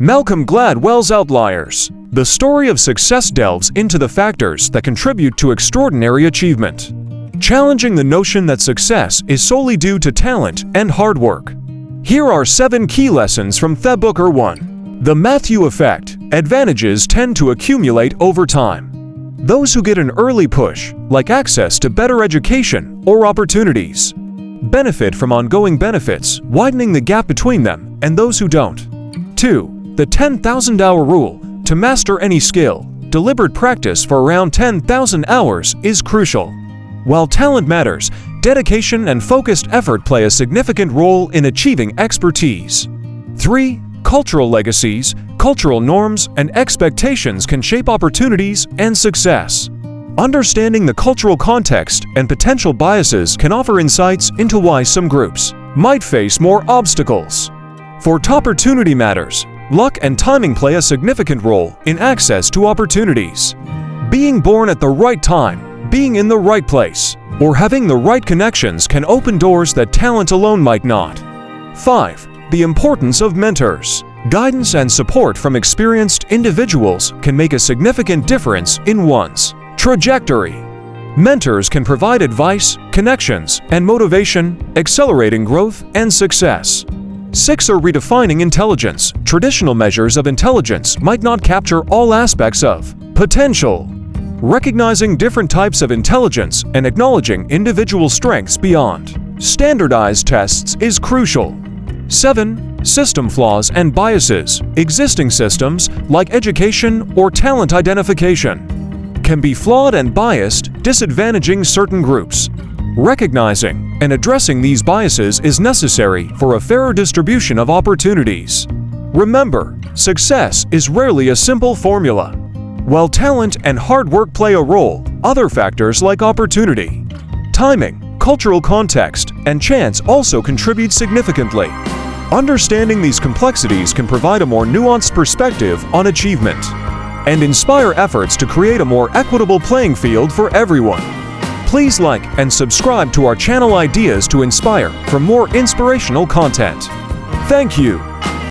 Malcolm Gladwell's Outliers. The story of success delves into the factors that contribute to extraordinary achievement, challenging the notion that success is solely due to talent and hard work. Here are 7 key lessons from the book. 1. The Matthew Effect. Advantages tend to accumulate over time. Those who get an early push, like access to better education or opportunities, benefit from ongoing benefits, widening the gap between them and those who don't. 2. The 10,000-hour rule. To master any skill, deliberate practice for around 10,000 hours is crucial. While talent matters, dedication and focused effort play a significant role in achieving expertise. 3. Cultural legacies. Cultural norms and expectations can shape opportunities and success. Understanding the cultural context and potential biases can offer insights into why some groups might face more obstacles. 4. Opportunity matters. Luck and timing play a significant role in access to opportunities. Being born at the right time, being in the right place, or having the right connections can open doors that talent alone might not. 5. The importance of mentors. Guidance and support from experienced individuals can make a significant difference in one's trajectory. Mentors can provide advice, connections, and motivation, accelerating growth and success. 6. Redefining intelligence. Traditional measures of intelligence might not capture all aspects of potential. Recognizing different types of intelligence and acknowledging individual strengths beyond standardized tests is crucial. 7. System flaws and biases. Existing systems, like education or talent identification, can be flawed and biased, disadvantaging certain groups. Recognizing and addressing these biases is necessary for a fairer distribution of opportunities. Remember, success is rarely a simple formula. While talent and hard work play a role, other factors like opportunity, timing, cultural context, and chance also contribute significantly. Understanding these complexities can provide a more nuanced perspective on achievement and inspire efforts to create a more equitable playing field for everyone. Please like and subscribe to our channel Ideas to Inspire for more inspirational content. Thank you.